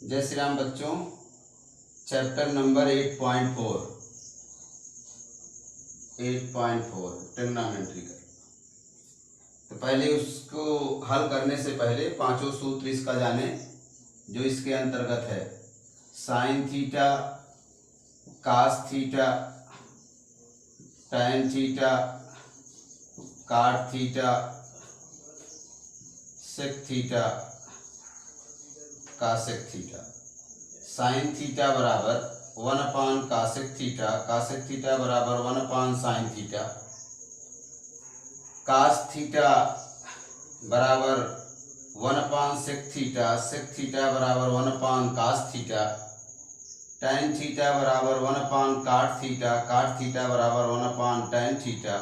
जय श्री राम बच्चों। Chapter number 8.4 trigonometry का। तो पहले उसको हल करने से पहले पांचों सूत्र इसका जाने जो इसके अंतर्गत है। Sine theta, cos theta, tan theta, cot theta, sec theta, cosec theta. Sine theta बराबर 1 कासेक थीटा, कासेक थीटा बराबर 1 साइन थीटा, कास थीटा बराबर 1 सेक थीटा, सेक थीटा बराबर 1 कास थीटा, टैन थीटा बराबर 1 काट थीटा, काट थीटा बराबर 1 tan theta.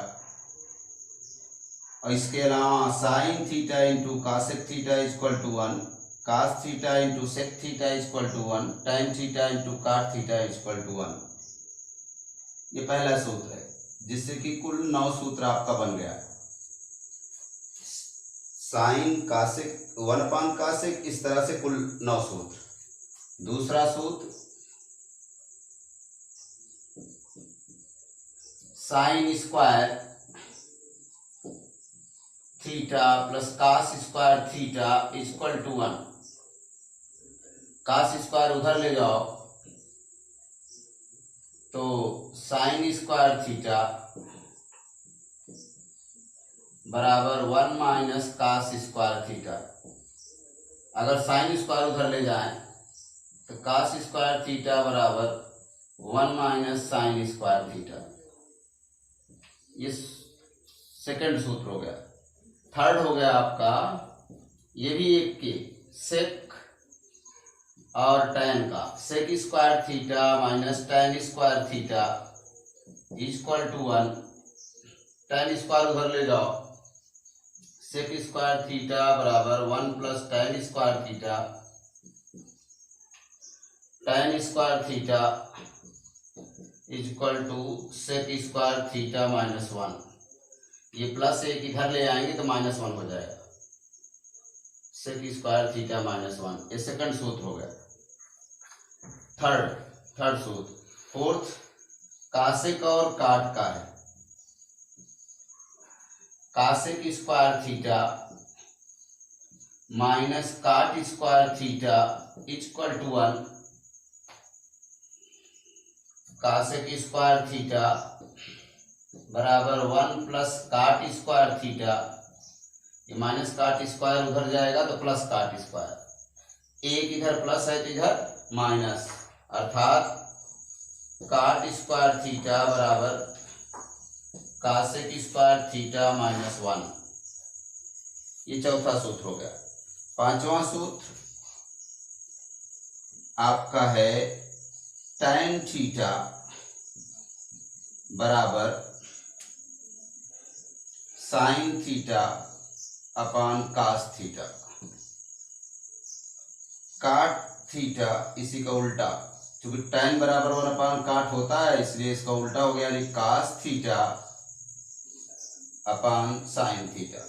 और इसके अलावा sine theta into cosec theta equal to 1, cos theta into sec theta equal to 1, tan theta into cot theta equal to 1। ये पहला सूत्र है जिससे कि कुल 9 सूत्र आपका बन गया। साइन कासेक 1 कासेक, इस तरह से कुल 9 सूत्र। दूसरा सूत्र sine square theta plus cos square theta equal to 1। Cos square उधर ले जाओ तो साइन स्क्वायर थीटा बराबर 1 माइनस कास स्क्वायर थीटा। अगर साइन स्क्वायर उधर ले जाएं तो कास स्क्वायर थीटा बराबर 1 माइनस साइन स्क्वायर थीटा। ये सेकंड सूत्र हो गया। थर्ड हो गया आपका, ये भी एक के सेक और टैन का, sec square theta minus tan square theta equal to 1। Tan square उधर ले जाओ, सेक स्क्वायर थीटा बराबर 1 plus tan square theta, tan square theta equal to sec square theta minus 1। ये प्लस एक इधर ले आएंगे तो -1 हो जाएगा, सेक स्क्वायर थीटा माइनस 1। ये सेकंड सूत्र हो गया। थर्ड सूत्र। फोर्थ कासेक और काट का है। Cosec square theta minus cot square theta equal to 1। Cosec square theta बराबर 1 प्लस काट स्क्वायर थीटा। ये माइनस काट स्क्वायर उधर जाएगा तो प्लस काट स्क्वायर। एक इधर प्लस है तो इधर माइनस, अर्थात काट स्क्वायर थीटा बराबर कासेक स्क्वायर थीटा माइनस 1। ये चौथा सूत्र हो गया। पांचवा सूत्र आपका है टैन थीटा बराबर sine theta upon cos theta. Cot theta इसी का उल्टा, क्योंकि टैन बराबर 1 काट होता है इसलिए इसका उल्टा हो गया, यानी cos theta upon sine theta.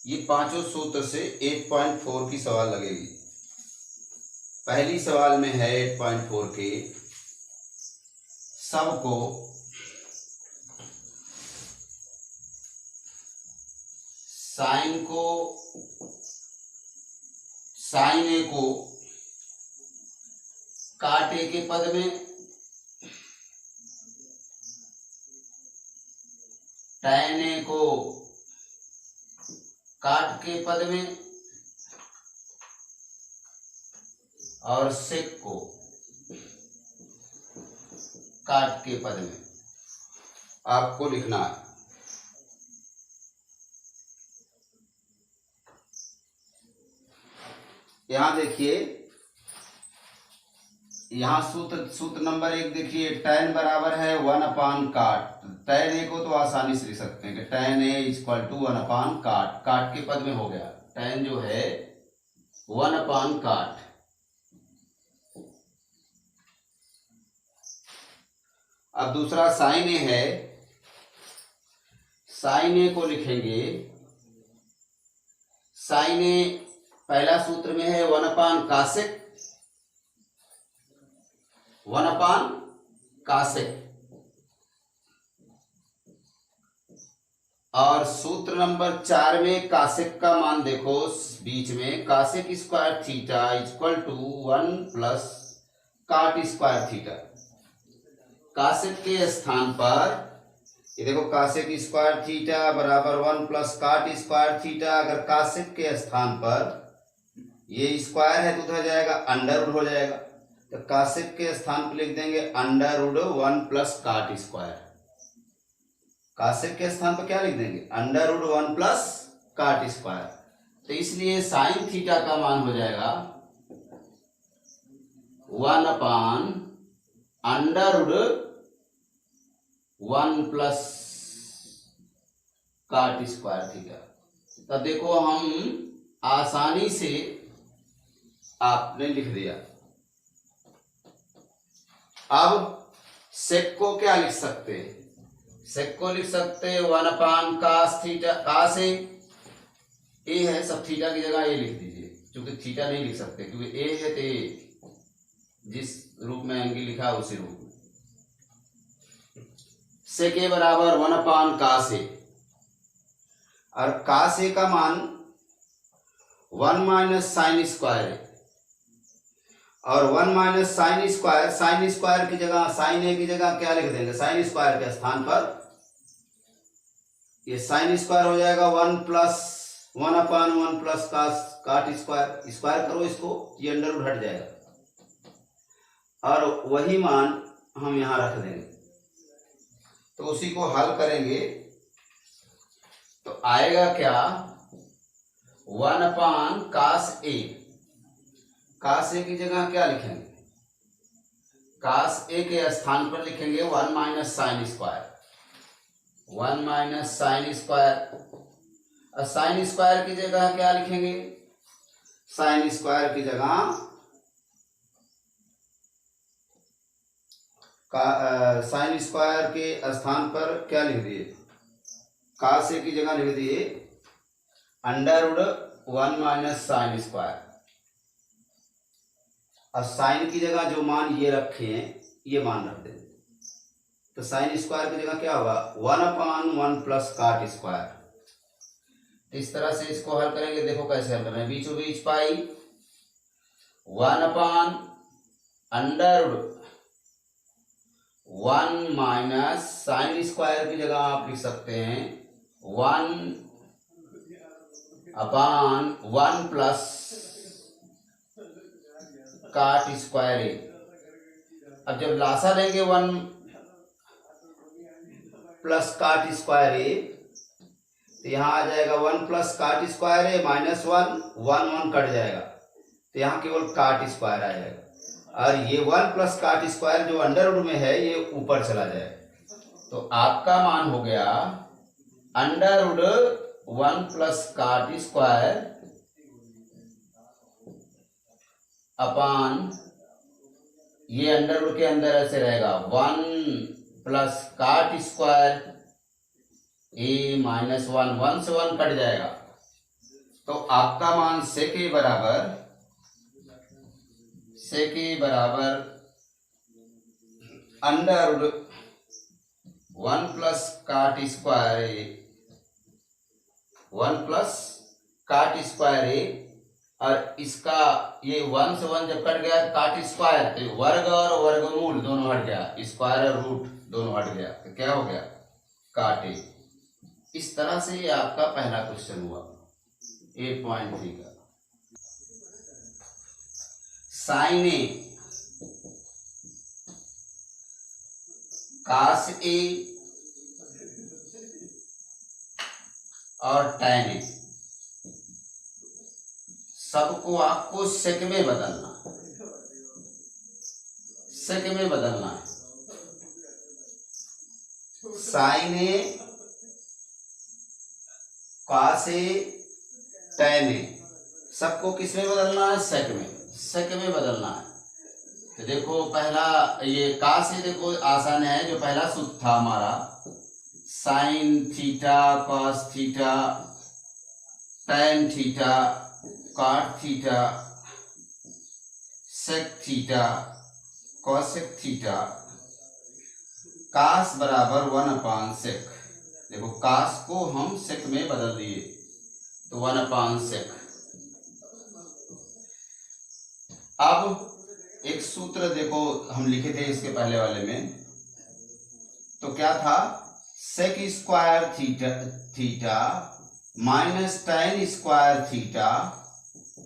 ये पांचों सूत्र से 8.4 की सवाल लगेगी। पहली सवाल में है 8.4 के सबको साइन ए को काट ए के पद में, टैन ए को काट के पद में और सेक को काट के पद में आपको लिखना है। यहां देखिए, यहां सूत्र नंबर 1 देखिए, टैन बराबर है 1 काट। टैन ए को तो आसानी से लिख सकते हैं कि टैन ए इक्वल टू 1 काट। काट के पद में हो गया, टैन जो है 1 काट। अब दूसरा साइन ए है, साइन ए को लिखेंगे साइन ए पहला सूत्र में है 1/cosec, 1/cosec, और सूत्र नंबर 4 में कासेक का मान देखो बीच में, cosec square theta equal to 1 plus cot square theta. Cosec के स्थान पर ये देखो कासेक स्क्वायर थीटा बराबर 1 प्लस काट स्क्वायर थीटा। अगर कासेक के स्थान पर ये स्क्वायर है तो उधर जाएगा अंडर रूट हो जाएगा, तो कासेक के स्थान पर लिख देंगे under root 1 plus cot square. Cosec के स्थान पर क्या लिख देंगे, under root 1 plus cot square. तो इसलिए साइन थीटा का मान हो जाएगा 1/√1 प्लस काट स्क्वायर थीटा। तब देखो हम आसानी से आपने लिख दिया। अब सेक को क्या लिख सकते हैं, सेक को लिख सकते हैं 1/cos थीटा। cos ए है, सब थीटा की जगह ए लिख दीजिए, क्योंकि थीटा नहीं लिख सकते क्योंकि ए है तो ए जिस रूप में एंगल लिखा है उसी रूप में। सेक ए बराबर 1/cos ए, और cos ए का मान 1 माइनस साइन स्क्वायर है, और 1 माइनस साइन स्क्वायर की जगह साइन ए की जगह क्या लिख देंगे, साइन स्क्वायर के स्थान पर ये साइन स्क्वायर हो जाएगा 1 plus 1/1 plus cot square. Square करो इसको, ये अंडर रूट हट जाएगा, और वही मान हम यहां रख देंगे। तो उसी को हल करेंगे तो आएगा क्या, 1/cos ए। cos ए की जगह क्या लिखेंगे, cos ए के स्थान पर लिखेंगे 1 minus sine square, 1 minus sine square. और साइन स्क्वायर की जगह क्या लिखेंगे, साइन स्क्वायर की जगह साइन स्क्वायर के स्थान पर क्या लिख दिए, cos ए की जगह लिख दिए under root 1 minus sine square. और साइन की जगह जो मान ये रखे हैं ये मान रख देंगे, तो साइन स्क्वायर की जगह क्या होगा 1/1 प्लस काट स्क्वायर। इस तरह से इसको हल करेंगे। देखो कैसे हल कर रहे हैं, बीचों बीच पाई 1/1 माइनस साइन स्क्वायर की जगह आप लिख सकते हैं 1/1 प्लस काट स्क्वायर ए। अब जब लासा लेंगे 1 प्लस काट स्क्वायर ए, तो यहाँ आ जाएगा 1 प्लस काट स्क्वायर ए माइनस 1 कट जाएगा, तो यहाँ केवल काट स्क्वायर आ जाएगा, और ये 1 प्लस काट स्क्वायर जो अंडर रूट में है ये ऊपर चला जाएगा। तो आपका मान हो गया under root 1 plus cot square upon, ये अंडर रूट के अंदर ऐसे रहेगा 1 प्लस काट स्क्वायर ए माइनस 1 से 1 कट जाएगा। तो आपका मान सेक ए बराबर under root 1 plus cot square A, 1 plus cot square A, और इसका ये 1 से 1 जब कट गया काट स्क्वायर, तो वर्ग और वर्गमूल दोनों हट गया, स्क्वायर और रूट दोनों हट गया, तो क्या हो गया काट ए। इस तरह से ये आपका पहला क्वेश्चन हुआ 8.3 का। साइन ए कास ए और टैन ए, सबको आपको सेक में बदलना है। Sign A cos A tan A, सबको किस में बदलना है, सेक में बदलना है। तो देखो पहला ये कास ए, देखो आसान है, जो पहला सूत्र था हमारा sine theta cos theta tan theta cot theta sec theta cosec theta cos बराबर 1/sec। देखो कास को हम सेक में बदल दिए तो 1/sec। अब एक सूत्र देखो हम लिखे थे इसके पहले वाले में, तो क्या था, sec square theta minus tan square theta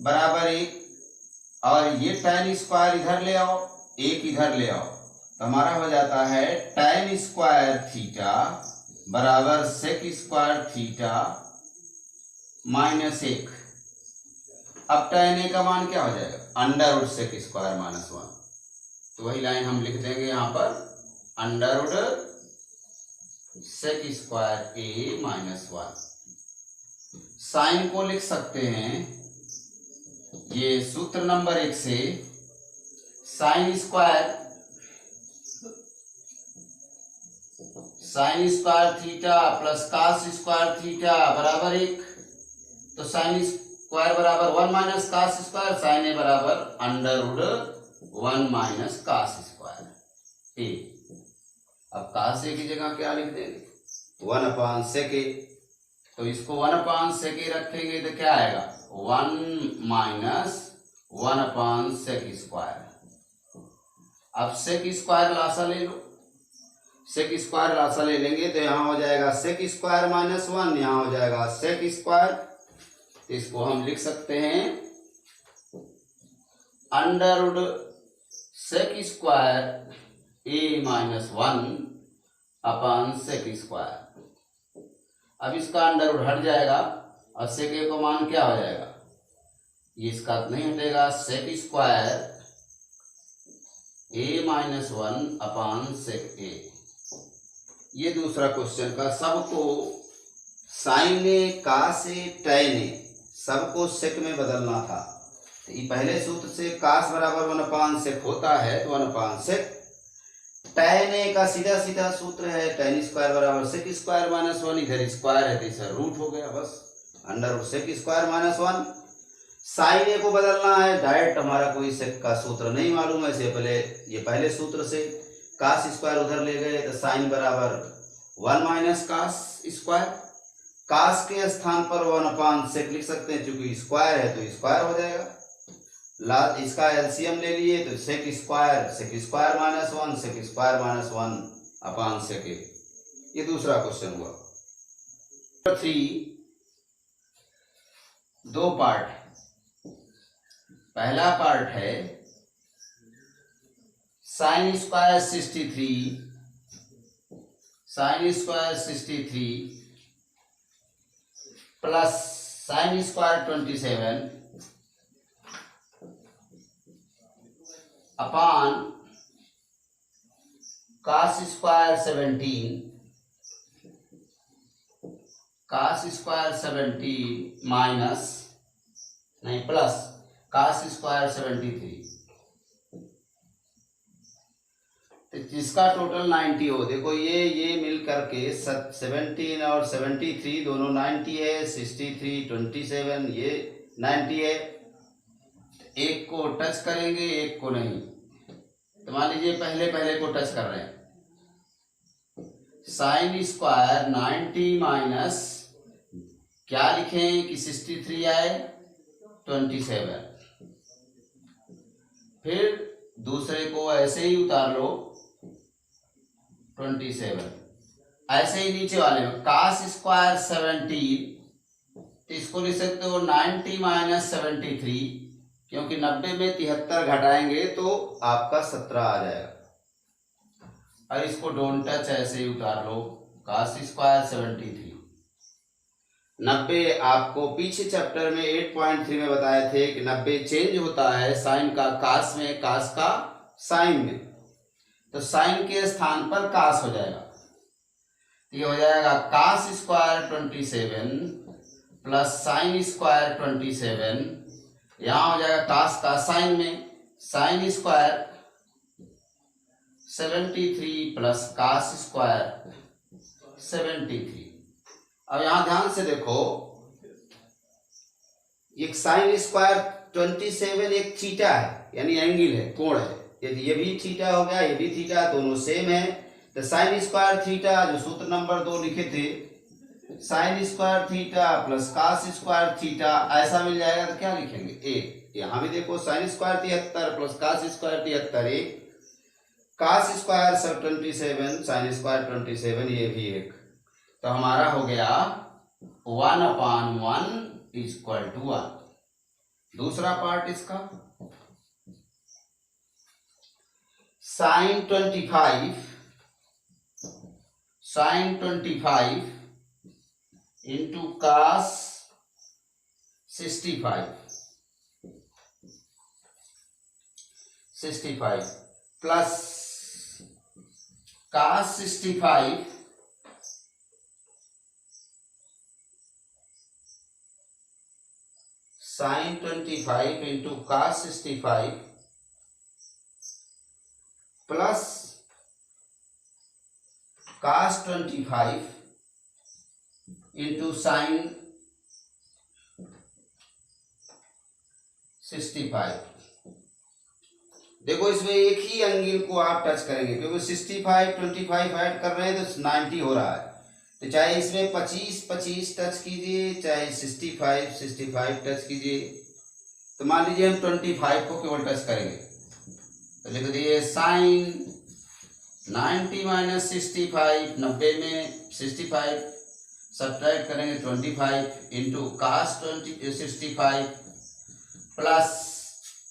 बराबर 1, और ये tan स्क्वायर इधर ले आओ, 1 इधर ले आओ, तो हमारा हो जाता है tan स्क्वायर थीटा बराबर सेक स्क्वायर थीटा -1। अब tan a का मान क्या हो जाएगा, अंडर रूट सेक स्क्वायर -1। तो वही लाइन हम लिख देंगे यहाँ पर, under root sec square a -1। Sine को लिख सकते हैं ये सूत्र नंबर 1 से, sine square theta plus cos square theta बराबर 1। तो साइन स्क्वायर बराबर 1 minus cos square, sine A बराबर under root 1 minus cos square A. अब कास ए की जगह क्या लिख देंगे, 1/sec ए। तो इसको 1/sec ए रखेंगे तो क्या आएगा, 1 माइनस 1/sec स्क्वायर। अब सेक स्क्वायर लासा ले लो, सेक स्क्वायर लासा ले लेंगे तो यहाँ हो जाएगा सेक स्क्वायर -1, यहाँ हो जाएगा सेक स्क्वायर। तो इसको हम लिख सकते हैं under root sec square a -1/sec square. अब इसका अंडर रूट हट जाएगा और सेक ए का मान क्या हो जाएगा, ये इसका नहीं हटेगा, सेक स्क्वायर a -1/sec a। ये दूसरा क्वेश्चन का, सबको sign A cos A tan A सबको सेक में बदलना था। तो ये पहले सूत्र से कास बराबर 1/sec होता है तो 1/sec, टैन ए का सीधा सीधा सूत्र है tan स्क्वायर बराबर सेक स्क्वायर -1, इधर स्क्वायर है तो इधर रूट हो गया, बस under root sec square -1। Sine A को बदलना है, डायरेक्ट हमारा कोई सेक का सूत्र नहीं मालूम है, इससे पहले ये पहले सूत्र से कास स्क्वायर उधर ले गए तो साइन बराबर 1 माइनस कास स्क्वायर, कास के स्थान पर 1/sec लिख सकते हैं, क्योंकि स्क्वायर है तो स्क्वायर हो जाएगा। इसका एलसीएम ले लिए तो सेक स्क्वायर -1 सेक स्क्वायर -1/sec ए। ये दूसरा क्वेश्चन हुआ। 3 दो पार्ट, पहला पार्ट है sine square 63 plus sine square 27 upon cos square 17 minus नहीं प्लस कास स्क्वायर 73, तो जिसका टोटल 90 हो। देखो ये मिल करके 17 और 73 दोनों 90 है, 63 27 ये 90 है। एक को टच करेंगे एक को नहीं, तो मान लीजिए पहले को टच कर रहे हैं, साइन स्क्वायर 90 माइनस क्या लिखें कि 63 आए 27, फिर दूसरे को ऐसे ही उतार लो 27, ऐसे ही नीचे वाले में कास स्क्वायर 17, तो इसको लिख सकते हो 90 माइनस 73, क्योंकि 90 में 73 घटाएंगे तो आपका 17 आ जाएगा, और इसको डोंट टच ऐसे ही उतार लो कास स्क्वायर 73। 90 आपको पीछे चैप्टर में 8.3 में बताए थे कि 90 चेंज होता है साइन का कास में, कास का साइन में, तो साइन के स्थान पर कास हो जाएगा। ये हो जाएगा cos square 27 plus sine square 27, यहाँ हो जाएगा कास का साइन में sine square 73 plus cos square 73। अब यहां ध्यान से देखो, एक साइन स्क्वायर 27 एक थीटा है, यानी एंगल है, कोण है। यदि ये भी थीटा हो गया, ये भी थीटा, दोनों सेम है, तो साइन स्क्वायर थीटा जो सूत्र नंबर 2 लिखे थे, sign square theta plus cos square theta, ऐसा मिल जाएगा। तो क्या लिखेंगे? एक। यहां भी देखो sine square 73 plus cos square 73 एक, कॉस स्क्वायर 27 साइन स्क्वायर 27, ये भी एक। तो हमारा हो गया 1/1 = 1। दूसरा पार्ट इसका, sine 25 into cos 65 plus cos 65 sin 25 into cos 65 plus cos 25 into sin 65। देखो इसमें एक ही एंगल को आप टच करेंगे, क्योंकि 65 25 ऐड कर रहे हैं तो 90 हो रहा है। तो चाहे इसमें 25 टच कीजिए, चाहे 65 टच कीजिए। तो मान लीजिए हम 25 को केवल टच करेंगे, तो लिख दिए साइन 90 माइनस 65, 90 में 65 सब्ट्रैक्ट करेंगे 25 इंटू कॉस 65 प्लस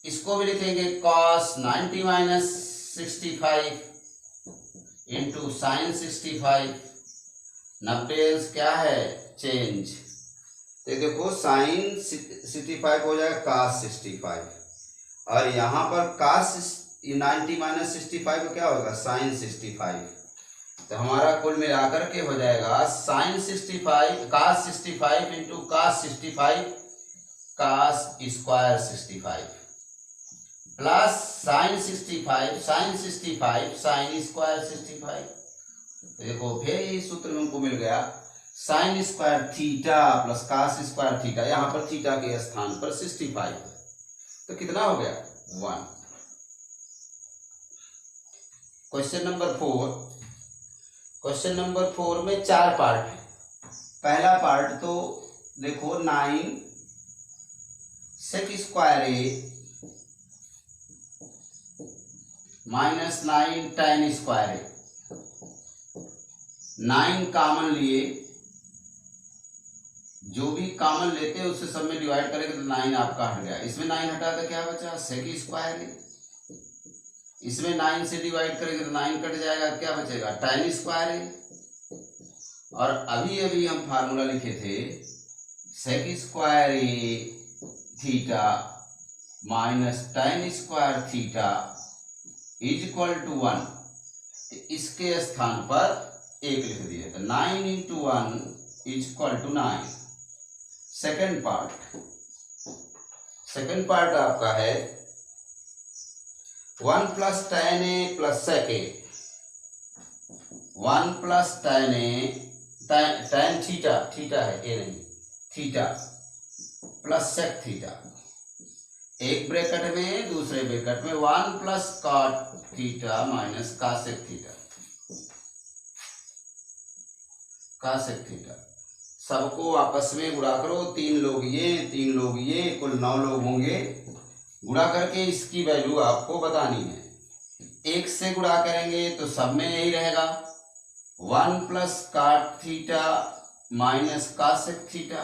इसको भी लिखेंगे cos 90 माइनस 65 इंटू साइन 65। 90 क्या है? चेंज। तो देखो साइन 65 हो जाएगा cos 65, और यहाँ पर cos 90 माइनस 65 को क्या होगा? साइन 65। तो हमारा कुल मिलाकर के हो जाएगा sine 65 cos 65 into cos 65 cos square 65 plus sine 65 sine square 65। देखो फिर ये सूत्र में हमको मिल गया sine square theta plus cos square theta, यहां पर थीटा के स्थान पर 65। तो कितना हो गया? 1। क्वेश्चन नंबर 4 में 4 पार्ट है। पहला पार्ट तो देखो 9 सेक स्क्वायर ए माइनस 9 tan स्क्वायर है। 9 कॉमन लिए, जो भी कॉमन लेते हैं उससे सब में डिवाइड करेंगे तो 9 आपका हट गया। इसमें 9 हटा तो क्या बचा? सेक स्क्वायर है। इसमें 9 से डिवाइड करेंगे तो 9 कट जाएगा, क्या बचेगा? tan स्क्वायर है। और अभी हम फार्मूला लिखे थे sec square A theta minus tan square theta equal to 1। इसके स्थान पर 1 लिख दिए, तो 9 इंटू 1 इक्वल टू 9। सेकेंड पार्ट आपका है 1 plus tan A plus sec ए, 1 plus tan A tan theta है, ए नहीं थीटा प्लस sec थीटा, एक ब्रैकेट में दूसरे ब्रैकेट में 1 plus cot theta minus cosec theta. सबको आपस में गुणा करो, 3 लोग ये कुल 9 लोग होंगे। गुणा करके इसकी वैल्यू आपको बतानी है। 1 से गुणा करेंगे तो सब में यही रहेगा 1 plus cot theta minus cosec theta.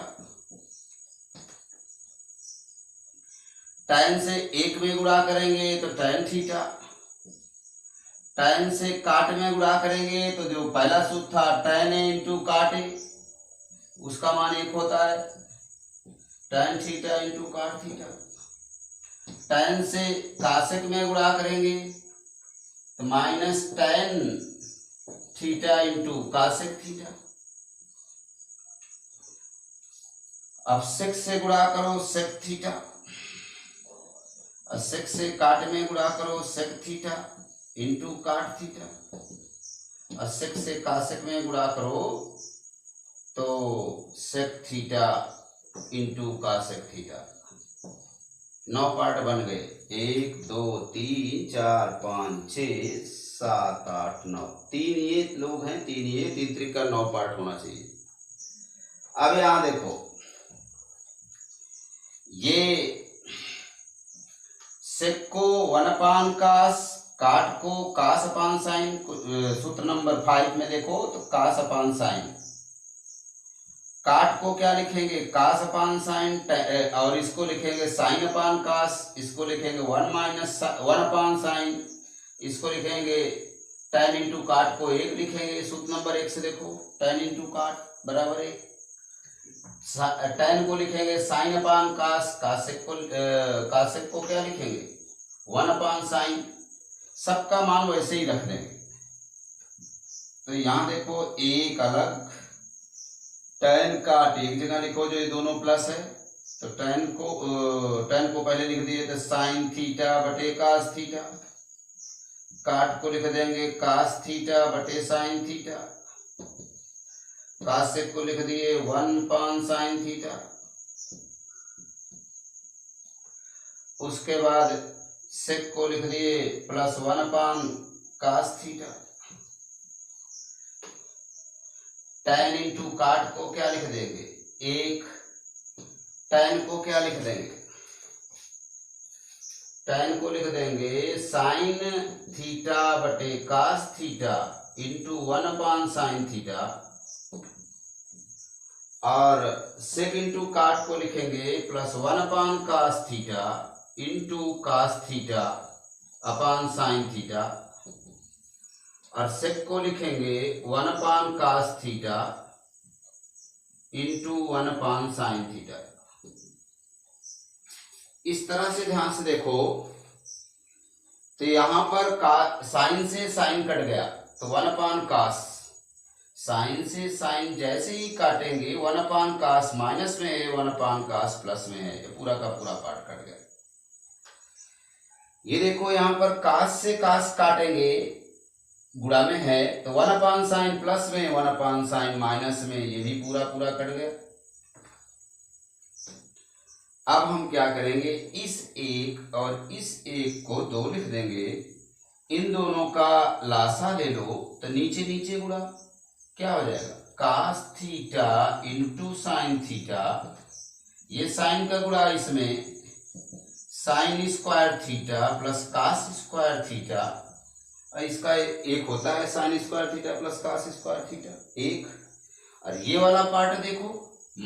tan से 1 में गुणा करेंगे तो tan थीटा, tan से cot में गुणा करेंगे तो जो पहला सूत्र था tan ए इंटू cot ए, उसका मान 1 होता है, tan theta into cot theta. tan से cosec में गुणा करेंगे तो minus tan theta into cosec theta. अब sec से गुणा करो sec थीटा, सेक से cot में गुणा करो sec theta into cot theta, और सेक से cosec में गुणा करो तो sec theta into cosec theta. 9 part बन गए, 1 2 3 4 5 6 7 8 9, 3 ये लोग हैं, 3 ये, 3 त्रिका 9 पार्ट होना चाहिए। अब यहां देखो, ये सेक को 1 कास, काट को कास अपान साइन, सूत्र नंबर 5 में देखो तो कास अपान साइन, काट को क्या लिखेंगे कास अपान साइन, और इसको लिखेंगे साइन अपान कास, इसको लिखेंगे 1 अपान साइन, इसको लिखेंगे tan इंटू काट को 1 लिखेंगे, सूत्र नंबर 1 से देखो tan इंटू काट बराबर 1, tan को लिखेंगे साइन अपान कास, कासेक को क्या लिखेंगे 1 अपान साइन, सबका मान वैसे ही रख देंगे। तो यहां देखो एक अलग, tan काट एक जगह लिखो जो ये दोनों प्लस है, तो tan को पहले लिख दिए तो साइन थीटा बटे कास थीटा, काट को लिख देंगे कास थीटा बटे साइन थीटा, कासेक को लिख दिए 1 अपान साइन थीटा, उसके बाद सेक को लिख दिए plus 1 upon cos theta, tan into cot को क्या लिख देंगे 1, tan को क्या लिख देंगे, tan को लिख देंगे साइन थीटा बटे cos theta into 1 upon sine theta, और सेक इंटू काट को लिखेंगे plus 1 upon cos theta into cos theta upon sine theta, और सेक को लिखेंगे 1 upon cos theta into 1 upon sine theta. इस तरह से ध्यान से देखो, तो यहां पर साइन से साइन कट गया तो 1 अपान कास, साइन से साइन जैसे ही काटेंगे 1 अपान कास माइनस में है, 1 अपान कास प्लस में है, ये पूरा का पूरा पार्ट कट गया। ये देखो यहां पर कास से कास काटेंगे गुणा में है तो 1 अपान साइन प्लस में, 1 अपान साइन माइनस में, ये भी पूरा पूरा कट गया। अब हम क्या करेंगे, इस एक और इस एक को 2 लिख देंगे, इन दोनों का लासा ले लो तो नीचे नीचे गुणा क्या हो जाएगा cos theta into sine theta, ये साइन का गुणा इसमें sine square theta plus cos square theta, और इसका एक होता है sine square theta plus cos square theta 1, और ये वाला पार्ट देखो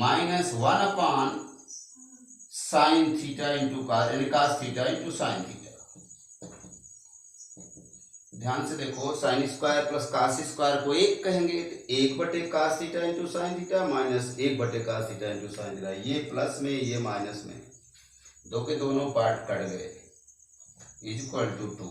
minus 1 upon sine theta into cos theta into sine theta. ध्यान से देखो, sine square plus cos square को 1 कहेंगे तो 1 बटे cos theta into sine theta minus 1 बटे cos theta into sine theta, ये प्लस में ये माइनस में, दो के दोनों पार्ट कट गए, इज इक्वल टू 2।